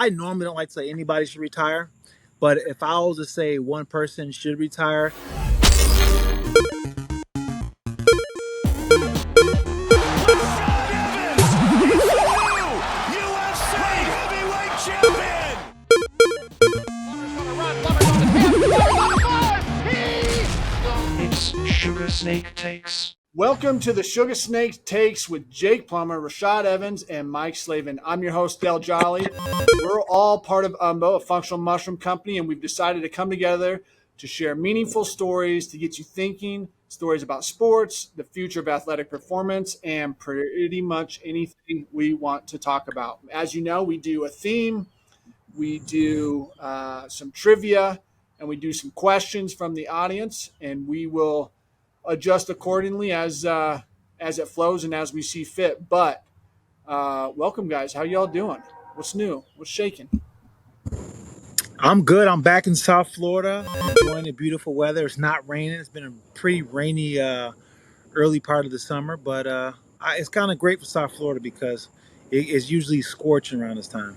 I normally don't like to say anybody should retire, but if I was to say one person should retire, Rashad Evans is the new UFC heavyweight champion. It's Sugar Snake Takes. Welcome to the Sugar Snake Takes with Jake Plummer, Rashad Evans, and Mike Slavin. I'm your host, Del Jolly. We're all part of UMBO, a functional mushroom company, and we've decided to come together to share meaningful stories to get you thinking, stories about sports, the future of athletic performance, and pretty much anything we want to talk about. As you know, we do a theme, we do some trivia, and we do some questions from the audience, and we will adjust accordingly as it flows and as we see fit. But welcome, guys. How y'all doing? What's new? What's shaking? I'm good. I'm back in South Florida, enjoying the beautiful weather. It's not raining. It's been a pretty rainy early part of the summer, but it's kind of great for South Florida because it's usually scorching around this time.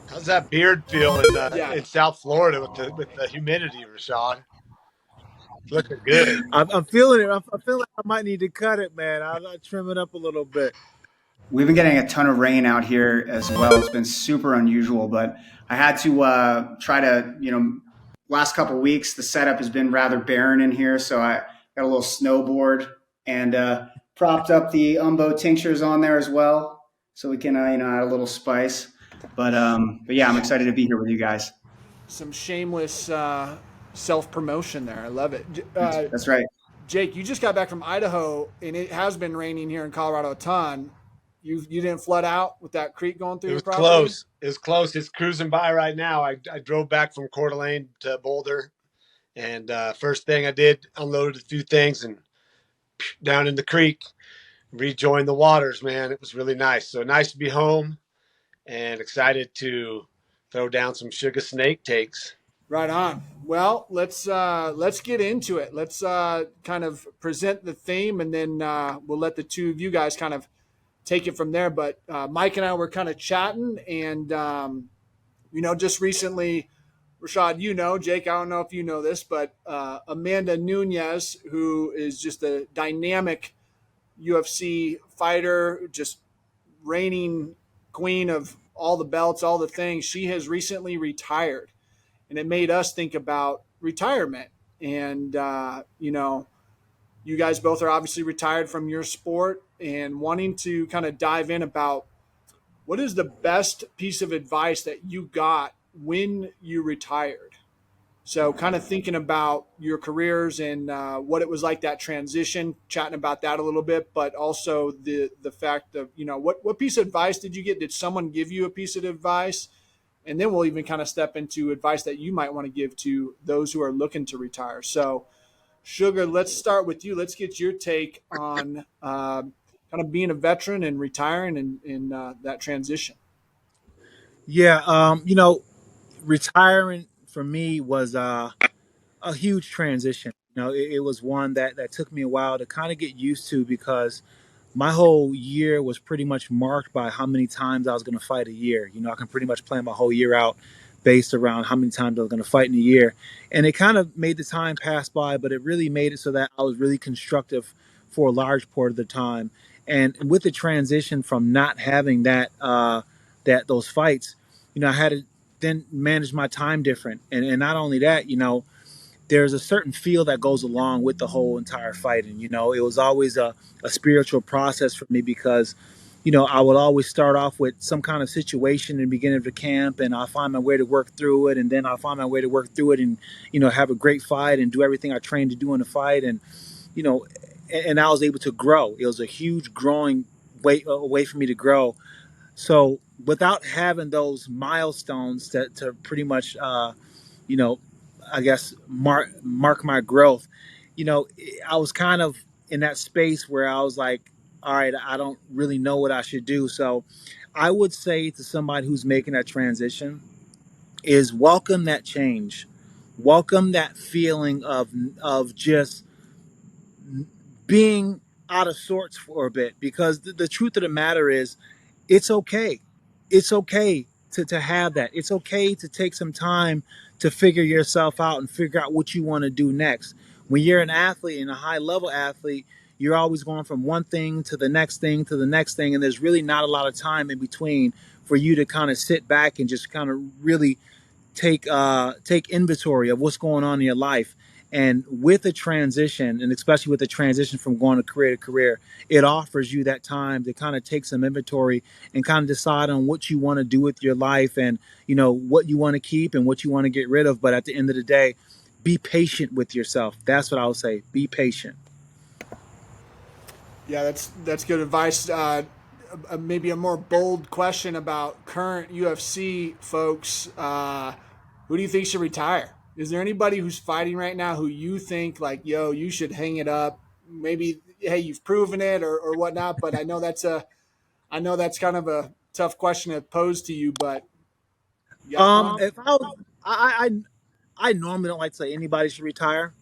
How's that beard feel in South Florida with the humidity, Rashad? Looking good. I'm feeling it. I feel like I might need to cut it, man. I'll trim it up a little bit. We've been getting a ton of rain out here as well. It's been super unusual, but I had to try to, last couple of weeks, the setup has been rather barren in here. So I got a little snowboard and propped up the Umbo tinctures on there as well. So we can, add a little spice. But yeah, I'm excited to be here with you guys. Some shameless self-promotion there. I love it. That's right. Jake, you just got back from Idaho, and it has been raining here in Colorado a ton. You didn't flood out with that creek going through your property? Close. It was close. It's cruising by right now. I drove back from Coeur d'Alene to Boulder, and first thing I did, unloaded a few things and down in the creek, rejoined the waters, man. It was really nice. So nice to be home and excited to throw down some Sugar Snake Takes. Right on. Well, let's get into it. Let's kind of present the theme, and then we'll let the two of you guys kind of take it from there. But Mike and I were kind of chatting, and just recently, Rashad, Jake, I don't know if you know this, but Amanda Nunes, who is just a dynamic UFC fighter, just reigning queen of all the belts, all the things, she has recently retired. And it made us think about retirement. And, you guys both are obviously retired from your sport and wanting to kind of dive in about what is the best piece of advice that you got when you retired. So kind of thinking about your careers and what it was like, that transition, chatting about that a little bit, but also the fact of, what piece of advice did you get? Did someone give you a piece of advice? And then we'll even kind of step into advice that you might want to give to those who are looking to retire. So, Sugar, let's start with you. Let's get your take on kind of being a veteran and retiring and in that transition. Yeah, retiring for me was a huge transition. It was one that took me a while to kind of get used to because my whole year was pretty much marked by how many times I was going to fight a year. I can pretty much plan my whole year out based around how many times I was going to fight in a year. And it kind of made the time pass by, but it really made it so that I was really constructive for a large part of the time. And with the transition from not having those fights, I had to then manage my time different. And not only that, there's a certain feel that goes along with the whole entire fighting. It was always a spiritual process for me because, I would always start off with some kind of situation in the beginning of the camp, and I'll find my way to work through it, and then I'll find my way to work through it and, have a great fight and do everything I trained to do in the fight. And, and I was able to grow. It was a huge growing way for me to grow. So without having those milestones to pretty much, I guess mark my growth, I was kind of in that space where I was like, all right, I don't really know what I should do. So I would say to somebody who's making that transition is welcome that change, welcome that feeling of just being out of sorts for a bit, because the truth of the matter is it's okay to have that. It's okay to take some time to figure yourself out and figure out what you want to do next. When you're an athlete and a high level athlete, you're always going from one thing to the next thing to the next thing, and there's really not a lot of time in between for you to kind of sit back and just kind of really take inventory of what's going on in your life. And with a transition, and especially with the transition from going to career, it offers you that time to kind of take some inventory and kind of decide on what you want to do with your life, and what you want to keep and what you want to get rid of. But at the end of the day, be patient with yourself. That's what I would say. Be patient. Yeah, that's good advice. Maybe a more bold question about current UFC folks. Who do you think should retire? Is there anybody who's fighting right now who you think like, yo, you should hang it up? Maybe, hey, you've proven it or whatnot. But I know that's kind of a tough question to pose to you. But you got one? If I was, I normally don't like to say anybody should retire,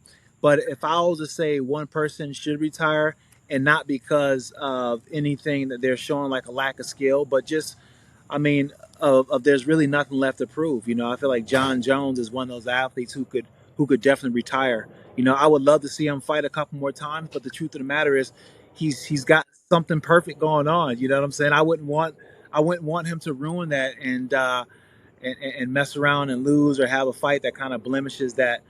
but if I was to say one person should retire, and not because of anything that they're showing like a lack of skill, but just, I mean, of there's really nothing left to prove. I feel like John Jones is one of those athletes who could definitely retire. I would love to see him fight a couple more times, but the truth of the matter is, he's got something perfect going on. You know what I'm saying? I wouldn't want him to ruin that and mess around and lose or have a fight that kind of blemishes that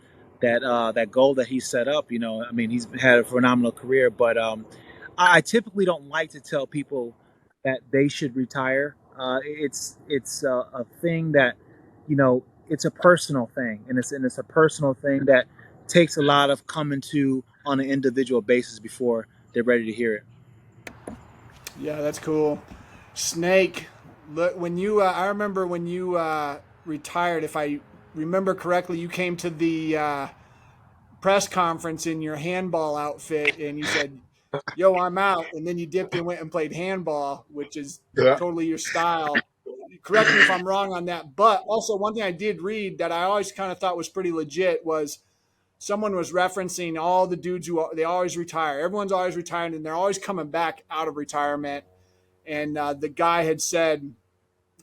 goal that he set up. I mean, he's had a phenomenal career, but I typically don't like to tell people that they should retire. It's a thing that it's a personal thing, and it's a personal thing that takes a lot of coming to on an individual basis before they're ready to hear it. Yeah, that's cool. Snake, look, when you, I remember when you retired, if I remember correctly, you came to the press conference in your handball outfit and you said, yo, I'm out. And then you dipped and went and played handball, which is Yeah. totally your style. Correct me if I'm wrong on that. But also, one thing I did read that I always kind of thought was pretty legit was someone was referencing all the dudes who they always retire. Everyone's always retiring and they're always coming back out of retirement. And the guy had said,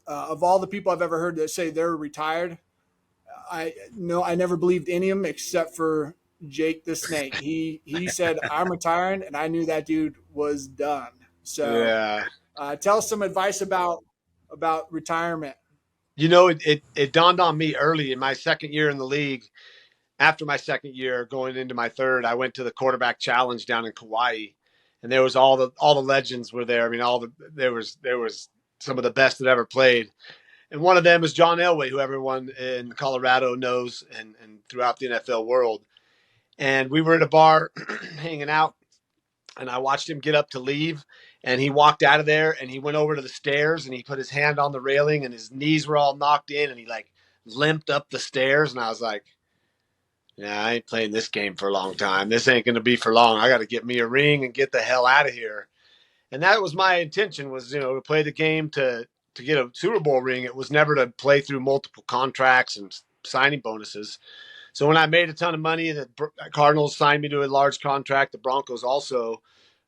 of all the people I've ever heard that say they're retired, I never believed any of them except for Jake the Snake. He said I'm retiring, and I knew that dude was done. So Yeah. tell us some advice about retirement. It dawned on me early in my second year in the league. After my second year, going into my third, I went to the quarterback challenge down in Kauai, and there was all the legends were there. I mean, there was some of the best that ever played, and one of them is John Elway, who everyone in Colorado knows and throughout the NFL world. And we were at a bar hanging out, and I watched him get up to leave, and he walked out of there and he went over to the stairs and he put his hand on the railing and his knees were all knocked in and he like limped up the stairs, and I was like, yeah, I ain't playing this game for a long time. This ain't going to be for long. I got to get me a ring and get the hell out of here. And that was my intention, was, to play the game to get a Super Bowl ring. It was never to play through multiple contracts and signing bonuses. So when I made a ton of money, the Cardinals signed me to a large contract. The Broncos also.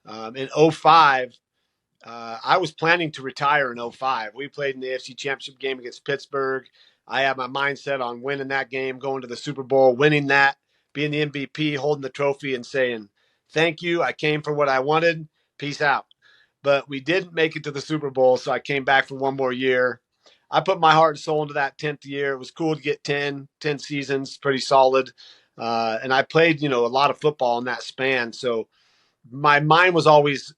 In '05, I was planning to retire in '05. We played in the AFC Championship game against Pittsburgh. I had my mindset on winning that game, going to the Super Bowl, winning that, being the MVP, holding the trophy, and saying, thank you. I came for what I wanted. Peace out. But we didn't make it to the Super Bowl, so I came back for one more year. I put my heart and soul into that 10th year. It was cool to get 10 seasons, pretty solid. And I played, a lot of football in that span. So my mind was always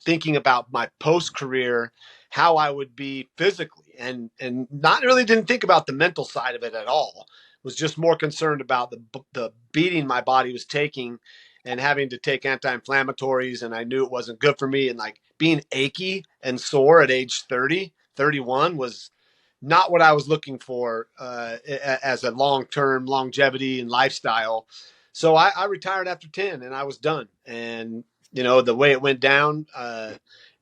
thinking about my post career, how I would be physically, and not really didn't think about the mental side of it at all. Was just more concerned about the beating my body was taking, and having to take anti-inflammatories, and I knew it wasn't good for me, and like being achy and sore at age 30, 31 was not what I was looking for as a long-term longevity and lifestyle. So I retired after 10 and I was done. And, the way it went down,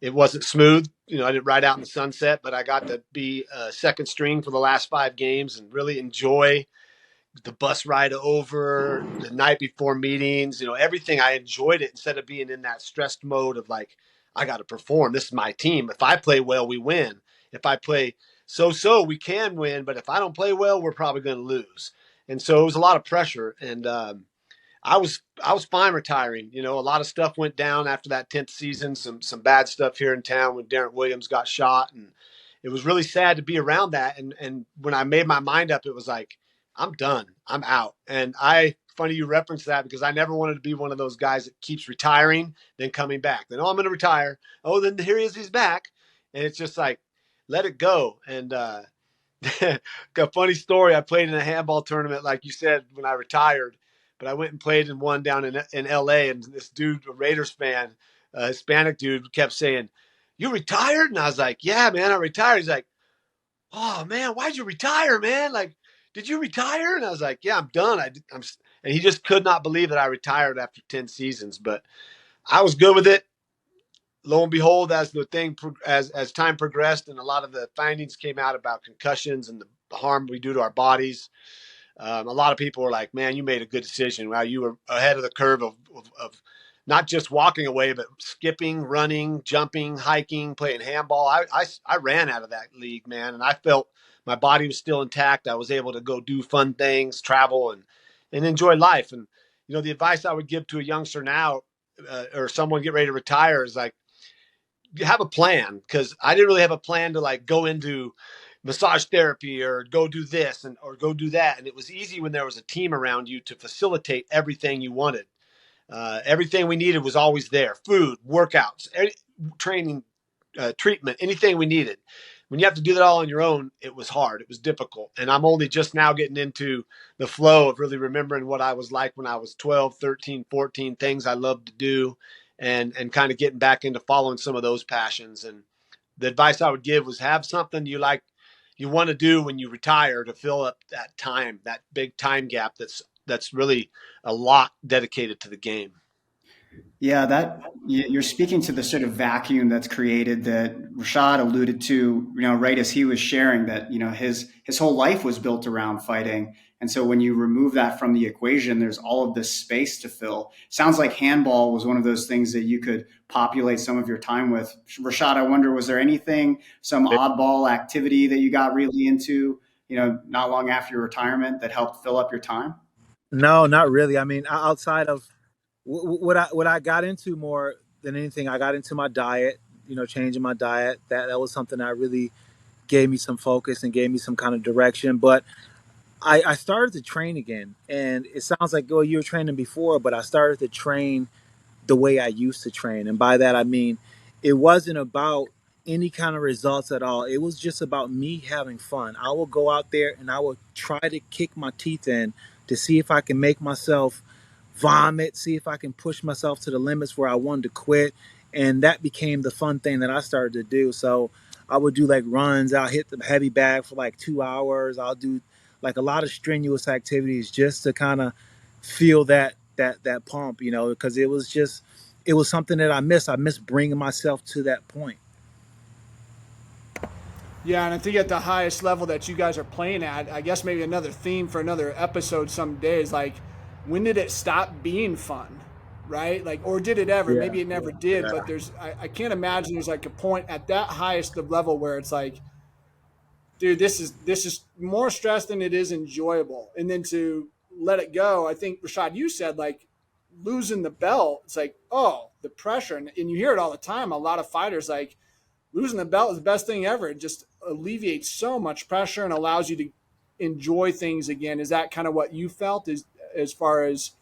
it wasn't smooth. I didn't ride out in the sunset, but I got to be second string for the last 5 games and really enjoy the bus ride over, the night before meetings, everything. I enjoyed it instead of being in that stressed mode of like, I got to perform. This is my team. If I play well, we win. If I play so we can win, but if I don't play well, we're probably going to lose. And so it was a lot of pressure. And I was fine retiring. You know, a lot of stuff went down after that 10th season. Some bad stuff here in town when Darren Williams got shot, and it was really sad to be around that. And when I made my mind up, it was like, I'm done. I'm out. And funny you reference that because I never wanted to be one of those guys that keeps retiring, then coming back. Then, oh, I'm going to retire. Oh, then here he is. He's back. And it's just like, let it go. And a funny story. I played in a handball tournament, like you said, when I retired, but I went and played in one down in LA. And this dude, a Raiders fan, a Hispanic dude, kept saying, "You retired?" And I was like, "Yeah, man, I retired." He's like, "Oh man, why'd you retire, man? Like, did you retire?" And I was like, "Yeah, I'm done." And he just could not believe that I retired after 10 seasons, but I was good with it. Lo and behold, as time progressed and a lot of the findings came out about concussions and the harm we do to our bodies, a lot of people were like, "Man, you made a good decision. Wow, you were ahead of the curve of not just walking away, but skipping, running, jumping, hiking, playing handball." I ran out of that league, man, and I felt my body was still intact. I was able to go do fun things, travel, and enjoy life. And the advice I would give to a youngster now, or someone get ready to retire, is like, you have a plan, because I didn't really have a plan to like go into massage therapy or go do this or go do that. And it was easy when there was a team around you to facilitate everything you wanted. Everything we needed was always there: food, workouts, training, treatment, anything we needed. When you have to do that all on your own, it was hard. It was difficult. And I'm only just now getting into the flow of really remembering what I was like when I was 12, 13, 14, things I loved to do, and kind of getting back into following some of those passions. And the advice I would give was have something you want to do when you retire to fill up that time, that big time gap that's really a lot dedicated to the game. Yeah, you're speaking to the sort of vacuum that's created that Rashad alluded to, right as he was sharing that, his whole life was built around fighting. And so when you remove that from the equation, there's all of this space to fill. Sounds like handball was one of those things that you could populate some of your time with. Rashad, I wonder, was there anything, some oddball activity that you got really into, not long after your retirement that helped fill up your time? No, not really. I mean, outside of what I got into more than anything, I got into my diet. Changing my diet. That was something that really gave me some focus and gave me some kind of direction. But I started to train again, and it sounds like, oh, you were training before, but I started to train the way I used to train. And by that, I mean, it wasn't about any kind of results at all. It was just about me having fun. I will go out there and I will try to kick my teeth in to see if I can make myself vomit, see if I can push myself to the limits where I wanted to quit. And that became the fun thing that I started to do. So I would do like runs. I'll hit the heavy bag for like 2 hours. I'll do like a lot of strenuous activities just to kind of feel that pump, because it was something that I missed. I missed bringing myself to that point. Yeah, and I think at the highest level that you guys are playing at, I guess maybe another theme for another episode someday is like, when did it stop being fun, right? Like, or did it ever? Yeah, Maybe it never did, yeah, but I can't imagine there's like a point at that highest of level where it's like, dude, this is more stress than it is enjoyable. And then to let it go, I think Rashad, you said like losing the belt. It's like, oh, the pressure, and you hear it all the time. A lot of fighters like losing the belt is the best thing ever. It just alleviates so much pressure and allows you to enjoy things again. Is that kind of what you felt? As far as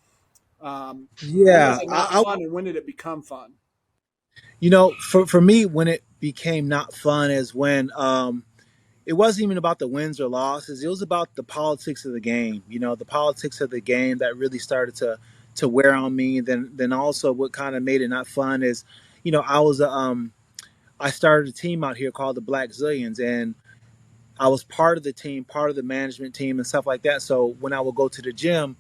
when was yeah. it not fun and when did it become fun? For me, when it became not fun is when it wasn't even about the wins or losses. It was about the politics of the game. The politics of the game that really started to wear on me. Then also what kind of made it not fun is, I started a team out here called the Black Zillions, and I was part of the team, part of the management team, and stuff like that. So when I would go to the gym,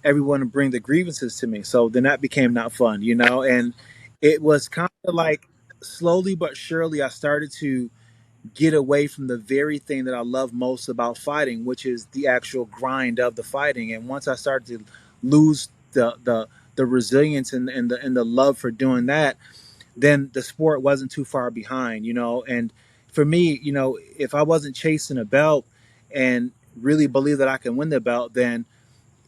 everyone would bring the grievances to me. So then that became not fun, and it was kind of like slowly but surely I started to get away from the very thing that I love most about fighting, which is the actual grind of the fighting. And once I started to lose the resilience and the love for doing that, then the sport wasn't too far behind, and for me, if I wasn't chasing a belt and really believe that I can win the belt, then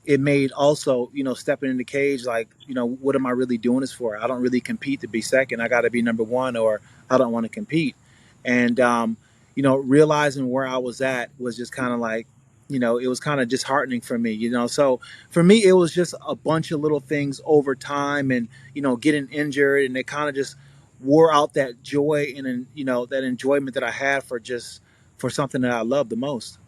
it made also, stepping in the cage, like, what am I really doing this for? I don't really compete to be second. I got to be number one, or I don't want to compete. And, realizing where I was at was just kind of like, it was kind of disheartening for me, So for me, it was just a bunch of little things over time and, getting injured. And it kind of just wore out that joy and, that enjoyment that I had for something that I love the most.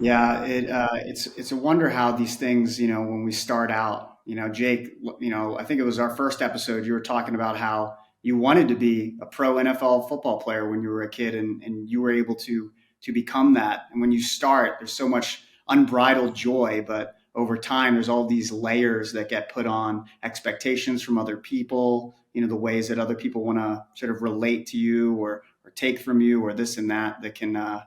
Yeah, it's a wonder how these things, when we start out, Jake, I think it was our first episode. You were talking about how you wanted to be a pro NFL football player when you were a kid, and you were able to become that. And when you start, there's so much unbridled joy, but over time, there's all these layers that get put on, expectations from other people, the ways that other people want to sort of relate to you or take from you or this and that can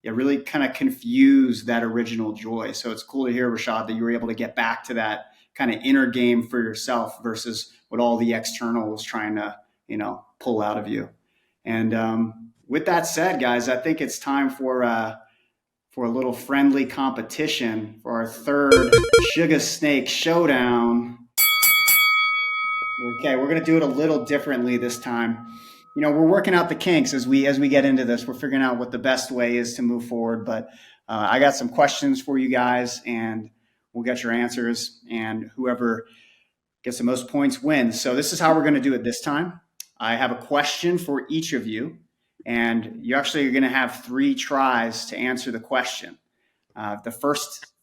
really kind of confuse that original joy. So it's cool to hear, Rashad, that you were able to get back to that kind of inner game for yourself versus what all the external was trying to, pull out of you. And with that said, guys, I think it's time for a little friendly competition for our third Sugar Snake Showdown. Okay, we're going to do it a little differently this time. We're working out the kinks as we get into this. We're figuring out what the best way is to move forward. But I got some questions for you guys, and we'll get your answers. And whoever gets the most points wins. So this is how we're going to do it this time. I have a question for each of you, and you actually are going to have 3 tries to answer the question. The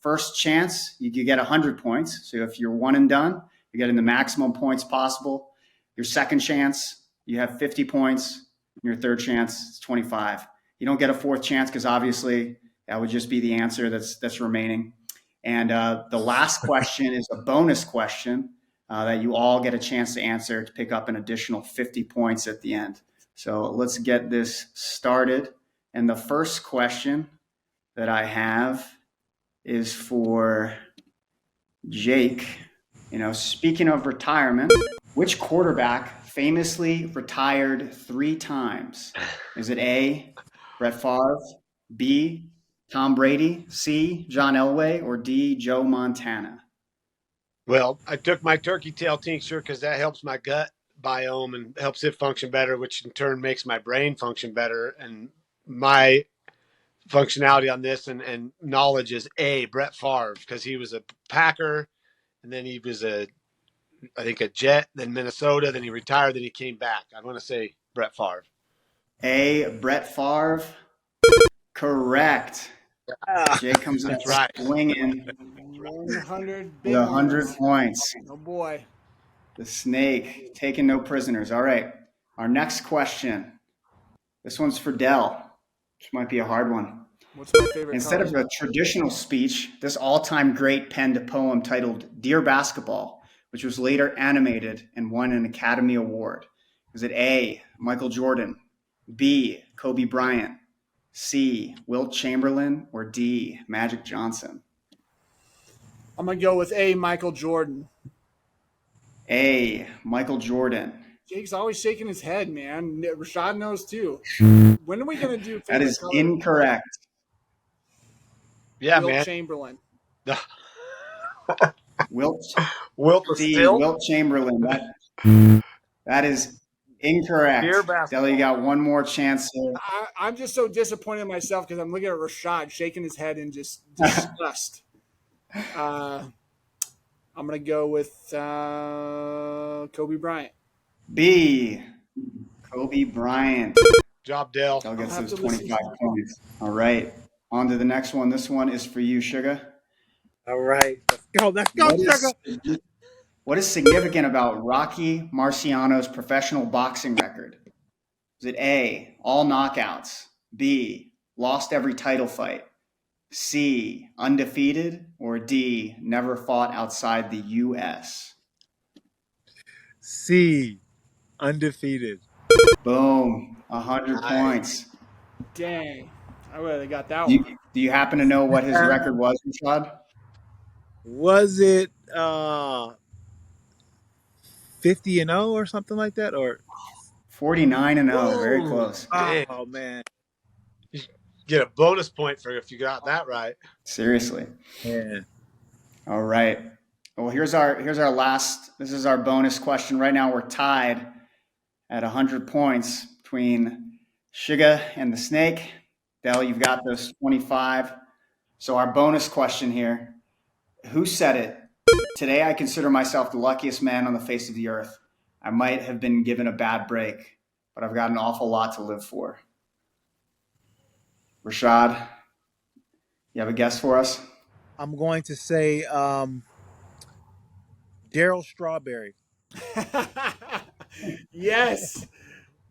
first chance, you get 100 points. So if you're one and done, you're getting the maximum points possible. Your second chance, you have 50 points. Your third chance is 25. You don't get a fourth chance because obviously that would just be the answer that's remaining. And the last question is a bonus question that you all get a chance to answer to pick up an additional 50 points at the end. So let's get this started. And the first question that I have is for Jake. Speaking of retirement, which quarterback famously retired 3 times? Is it A, Brett Favre, B, Tom Brady, C, John Elway, or D, Joe Montana? Well, I took my turkey tail tincture because that helps my gut biome and helps it function better, which in turn makes my brain function better. And my functionality on this and knowledge is A, Brett Favre, because he was a Packer, and then he was I think a Jet, then Minnesota, then he retired, then he came back. I want to say Brett Favre. A, Brett Favre. Correct. Jake comes up That's right. swinging 100 big with 100 ones. points. Oh boy. The snake taking no prisoners. All right. Our next question. This one's for Dell, which might be a hard one. What's my favorite Instead color? of a traditional speech, this all-time great penned a poem titled Dear Basketball, which was later animated and won an Academy Award. Is it A, Michael Jordan, B, Kobe Bryant, C, Wilt Chamberlain, or D, Magic Johnson? I'm going to go with A, Michael Jordan. A, Michael Jordan. Jake's always shaking his head, man. Rashad knows too. When are we going to do favorite That is color? incorrect. Yeah, Wilt man. Chamberlain. Wilt C. Wilt Chamberlain. That is incorrect. Dear basketball. Dell, you got one more chance here. I'm just so disappointed in myself because I'm looking at Rashad shaking his head in just disgust. I'm going to go with Kobe Bryant. B, Kobe Bryant. Job, Dell. Dell gets those 25 points. All right. On to the next one. This one is for you, Suga. All right. Let's go, Sugar. What is significant about Rocky Marciano's professional boxing record? Is it A, all knockouts, B, lost every title fight, C, undefeated, or D, never fought outside the U.S.? C, undefeated. Boom, 100 points. Dang. I would have got that one. Do you happen to know what his record was, Rashad? Was it 50-0 or something like that, or 49-0? Very close. Oh man, get a bonus point for if you got that right. Seriously. Yeah. All right. Well, here's our last. This is our bonus question. Right now, we're tied at 100 points between Suga and the Snake. Dell, you've got those 25. So our bonus question here: who said it? Today, I consider myself the luckiest man on the face of the earth. I might have been given a bad break, but I've got an awful lot to live for. Rashad, you have a guess for us? I'm going to say Daryl Strawberry. Yes.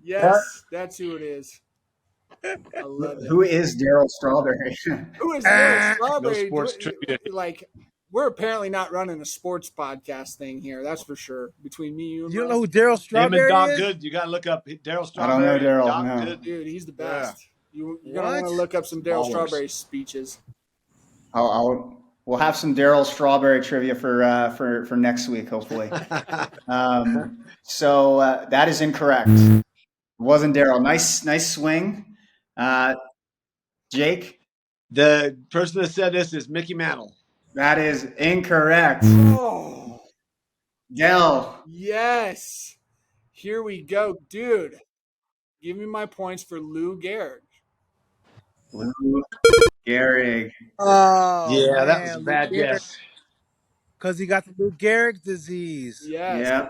Yes. That's who it is. I love it. Who is Daryl Strawberry? Who is Daryl Ah, No Strawberry? sports trivia. Like, we're apparently not running a sports podcast thing here. That's for sure. Between me, you, and you don't bro. know who Daryl Him and Strawberry Doc is? Good. You got to look up Daryl I don't know Strawberry and Daryl. Doc No. Good. Dude, he's the Yeah. best. You're gonna want to What? look up some Daryl Ballers. Strawberry speeches. We'll have some Daryl Strawberry trivia for next week, hopefully. So that is incorrect. It wasn't Daryl. Nice swing, Jake. The person that said this is Mickey Mantle. That is incorrect. Oh, Dell. yes. Here we go, dude. Give me my points for Lou Gehrig. Lou Gehrig. Oh Yeah, that was a man, Lou bad Gehrig, guess. because he got the Lou Gehrig disease. Yes. Yep.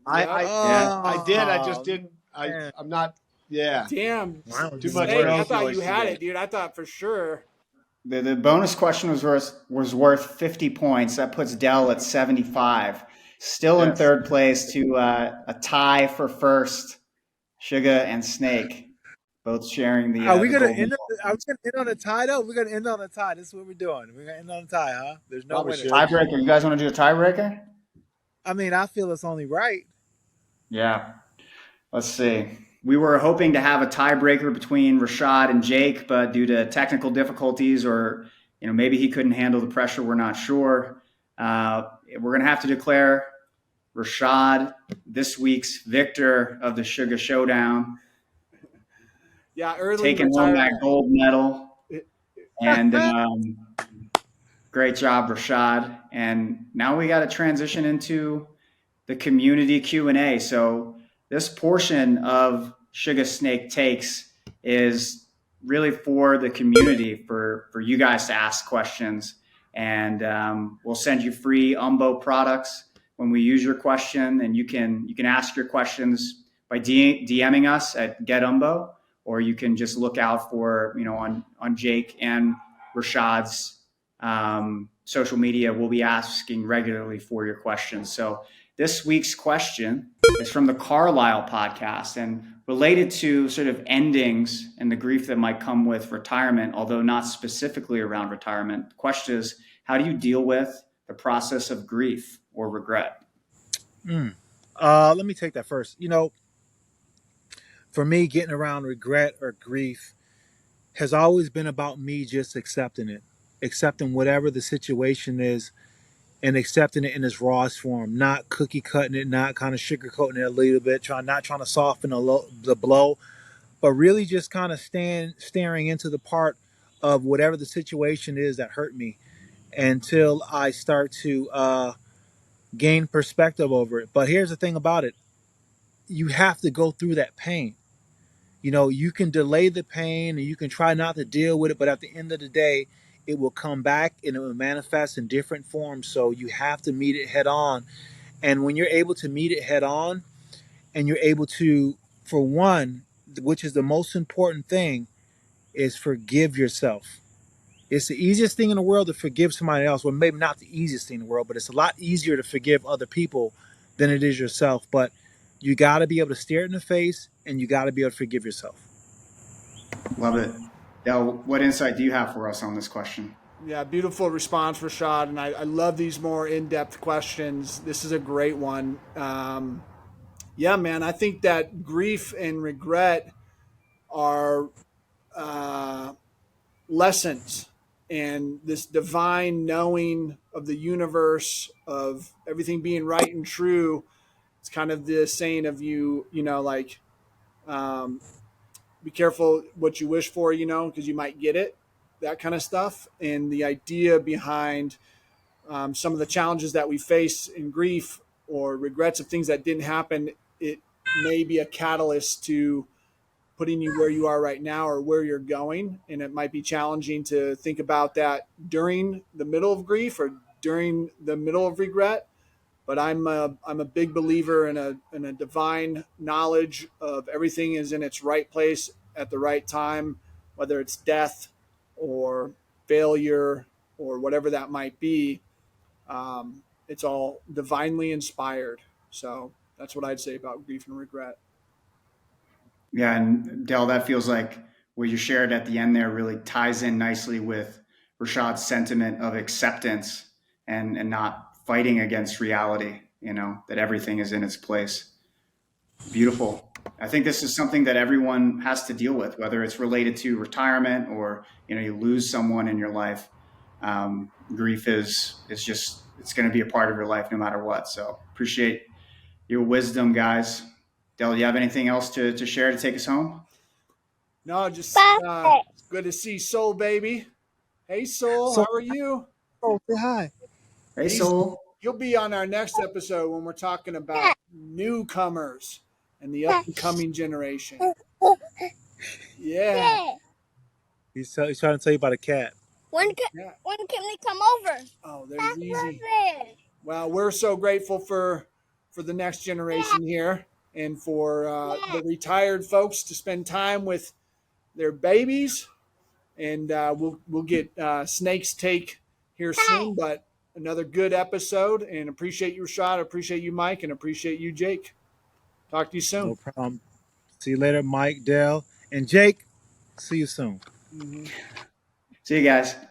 I, Yep. I, Yeah. I did. I just Oh, didn't. man. I'm not. Yeah. Damn. Wow, Too much Snake, I rose thought noise you had today. it, dude. I thought for sure. The bonus question was worth 50 points. That puts Dell at 75. Still in Yes. third place to a tie for first. Suga and Snake both sharing the Are we the gonna gold end? medal. Are we gonna end on a tie though? We're gonna end on a tie. This is what we're doing. We're gonna end on a tie, huh? There's no Probably winners. should. Tiebreaker. You guys want to do a tiebreaker? I mean, I feel it's only right. Yeah. Let's see. We were hoping to have a tiebreaker between Rashad and Jake, but due to technical difficulties, or maybe he couldn't handle the pressure, we're not sure. We're going to have to declare Rashad this week's victor of the Suga Showdown, Yeah, early taking home that retirement. gold medal. And great job, Rashad. And now we got to transition into the community Q&A. So this portion of Suga Snake Takes is really for the community, for you guys to ask questions. And we'll send you free Umbo products when we use your question. And you can ask your questions by DMing us at GetUmbo, or you can just look out for, on Jake and Rashad's social media. We'll be asking regularly for your questions. So this week's question is from the Carlisle podcast and related to sort of endings and the grief that might come with retirement, although not specifically around retirement. The question is, how do you deal with the process of grief or regret? Let me take that first. For me, getting around regret or grief has always been about me just accepting it, accepting whatever the situation is, and accepting it in its rawest form, not cookie cutting it, not kind of sugarcoating it a little bit, not trying to soften the blow, but really just kind of staring into the part of whatever the situation is that hurt me until I start to gain perspective over it. But here's the thing about it: you have to go through that pain. You can delay the pain and you can try not to deal with it, but at the end of the day, it will come back and it will manifest in different forms. So you have to meet it head on. And when you're able to meet it head on and you're able to, for one, which is the most important thing, is forgive yourself. It's the easiest thing in the world to forgive somebody else. Well, maybe not the easiest thing in the world, but it's a lot easier to forgive other people than it is yourself. But you got to be able to stare it in the face and you got to be able to forgive yourself. Love it. Del, what insight do you have for us on this question? Yeah, beautiful response, Rashad. And I love these more in-depth questions. This is a great one. Yeah, man, I think that grief and regret are lessons, and this divine knowing of the universe, of everything being right and true. It's kind of the saying of like, um, be careful what you wish for, because you might get it, that kind of stuff. And the idea behind some of the challenges that we face in grief or regrets of things that didn't happen, it may be a catalyst to putting you where you are right now or where you're going. And it might be challenging to think about that during the middle of grief or during the middle of regret. But I'm a big believer in a divine knowledge of everything is in its right place at the right time, whether it's death or failure or whatever that might be. It's all divinely inspired. So that's what I'd say about grief and regret. Yeah, and Dell, that feels like what you shared at the end there really ties in nicely with Rashad's sentiment of acceptance and not fighting against reality, that everything is in its place. Beautiful. I think this is something that everyone has to deal with, whether it's related to retirement or, you lose someone in your life. Grief is just, it's going to be a part of your life no matter what. So appreciate your wisdom, guys. Del, do you have anything else to share to take us home? No, just good to see Soul Baby. Hey, Soul, So, how are you? say hi. Hey, He's Soul. He'll be on our next episode when we're talking about newcomers and the up and coming generation. Yeah. He's trying to tell you about a cat. Yeah. When can we come over? Oh, there's easy. Well, we're so grateful for the next generation here and for the retired folks to spend time with their babies. And we'll get Snake's Take here soon, but another good episode. And appreciate you, Rashad. Appreciate you, Mike, and appreciate you, Jake. Talk to you No soon. problem. See you later, Mike, Dell, and Jake. See you soon. Mm-hmm. See you guys.